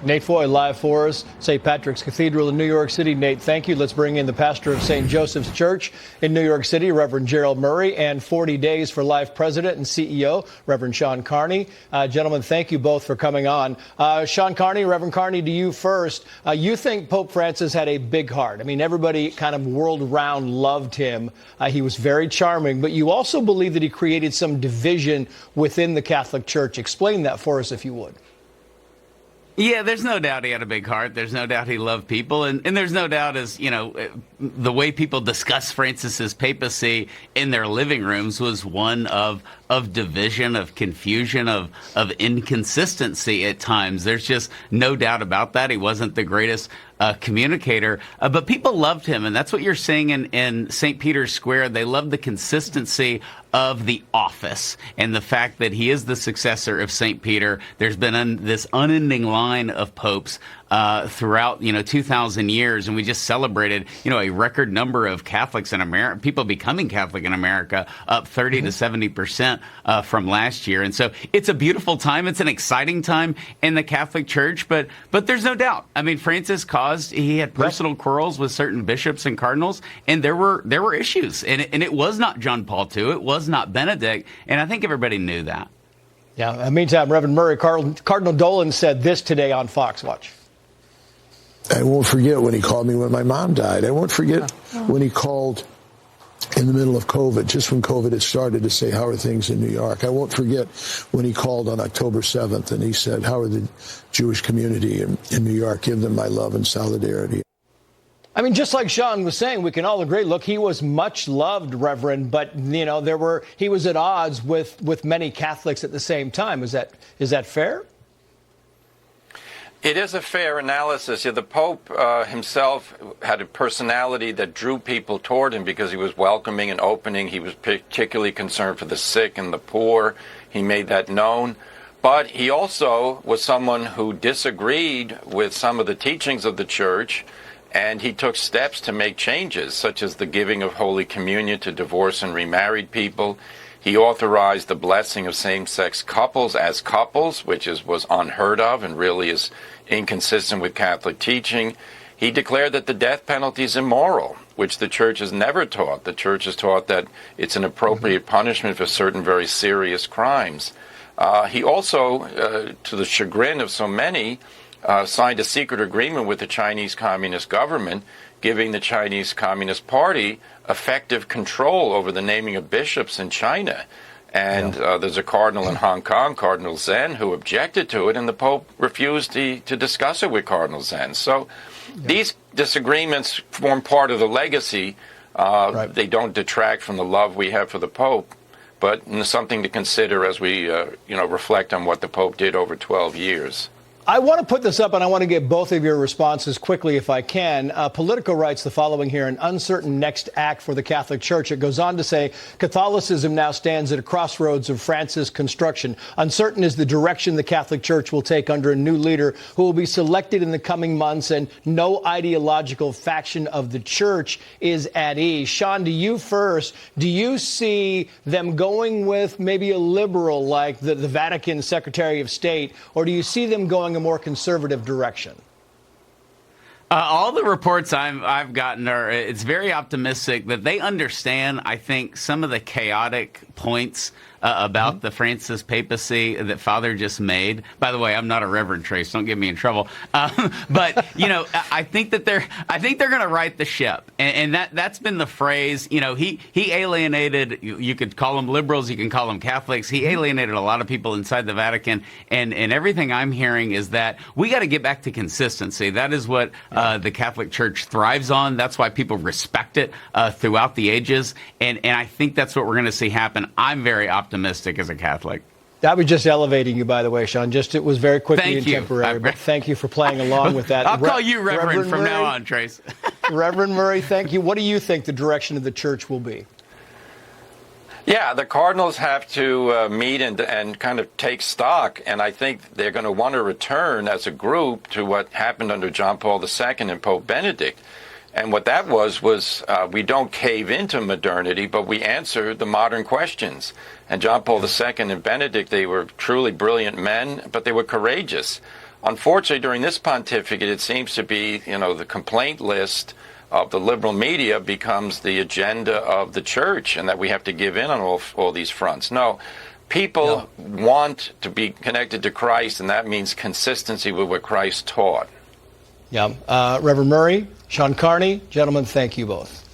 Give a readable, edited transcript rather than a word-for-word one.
Nate Foy live for us, St. Patrick's Cathedral in New York City. Nate, thank you. Let's bring in the pastor of St. Joseph's Church in New York City, Reverend Gerald Murray, and 40 Days for Life President and CEO, Reverend Sean Carney. Gentlemen, thank you both for coming on. Sean Carney, Reverend Carney, to you first. You think Pope Francis had a big heart. I mean, everybody kind of world round loved him. He was very charming, but you also believe that he created some division within the Catholic Church. Explain that for us, if you would. Yeah, there's no doubt he had a big heart. There's no doubt he loved people. And there's no doubt, as you know, the way people discuss Francis's papacy in their living rooms was one of division, of confusion, of inconsistency at times. There's just no doubt about that. He wasn't the greatest communicator, but people loved him. And that's what you're seeing in St. Peter's Square. They love the consistency of the office and the fact that he is the successor of St. Peter. There's been this unending line of popes throughout, 2,000 years. And we just celebrated, a record number of Catholics in America, people becoming Catholic in America, up 30 to 70% from last year. And so it's a beautiful time. It's an exciting time in the Catholic Church. But there's no doubt. I mean, Francis he had personal quarrels with certain bishops and cardinals, and there were issues. And it was not John Paul II. It was not Benedict. And I think everybody knew that. Yeah. Meantime, Reverend Murray, Cardinal Dolan said this today on Fox. Watch. I won't forget when he called me when my mom died. I won't forget when he called in the middle of COVID, just when COVID had started, to say, how are things in New York? I won't forget when he called on October 7th and he said, how are the Jewish community in New York? Give them my love and solidarity. I mean, just like Sean was saying, we can all agree, look, he was much loved, Reverend, but, he was at odds with many Catholics at the same time. Is that fair? It is a fair analysis. The Pope himself had a personality that drew people toward him because he was welcoming and opening. He was particularly concerned for the sick and the poor. He made that known. But he also was someone who disagreed with some of the teachings of the Church, and he took steps to make changes, such as the giving of Holy Communion to divorced and remarried people. He authorized the blessing of same-sex couples as couples, which was unheard of and really is inconsistent with Catholic teaching. He declared that the death penalty is immoral, which the Church has never taught. The Church has taught that it's an appropriate punishment for certain very serious crimes. He also, to the chagrin of so many, signed a secret agreement with the Chinese Communist government, giving the Chinese Communist Party effective control over the naming of bishops in China. And there's a cardinal in Hong Kong, Cardinal Zen, who objected to it, and the Pope refused to discuss it with Cardinal Zen. So these disagreements form part of the legacy. They don't detract from the love we have for the Pope, but something to consider as we reflect on what the Pope did over 12 years. I want to put this up, and I want to get both of your responses quickly if I can. Politico writes the following here: an uncertain next act for the Catholic Church. It goes on to say, Catholicism now stands at a crossroads of Francis' construction. Uncertain is the direction the Catholic Church will take under a new leader who will be selected in the coming months, and no ideological faction of the Church is at ease. Sean, to you first. Do you see them going with maybe a liberal like the Vatican Secretary of State, or do you see them going a more conservative direction? All the reports I've gotten it's very optimistic that they understand, I think, some of the chaotic points about the Francis papacy that Father just made. By the way, I'm not a Reverend, Trace. Don't get me in trouble. But I think they're going to right the ship, and that's been the phrase. He alienated. You could call them liberals. You can call them Catholics. He alienated a lot of people inside the Vatican, and everything I'm hearing is that we got to get back to consistency. That is what the Catholic Church thrives on. That's why people respect it throughout the ages, and I think that's what we're going to see happen. I'm very optimistic as a Catholic. That was just elevating you, by the way, Sean. It was very quickly and temporary, but thank you for playing along with that. I'll call you Reverend from now on, Trace. Reverend Murray, thank you. What do you think the direction of the Church will be? Yeah, the cardinals have to meet and kind of take stock, and I think they're going to want to return as a group to what happened under John Paul II and Pope Benedict. And what that was we don't cave into modernity, but we answer the modern questions. And John Paul II and Benedict, they were truly brilliant men, but they were courageous. unfortunately, during this pontificate, it seems to be, the complaint list of the liberal media becomes the agenda of the church, and that we have to give in on all these fronts. No, people want to be connected to Christ, and that means consistency with what Christ taught. Yeah. Reverend Murray, Sean Carney, gentlemen, thank you both.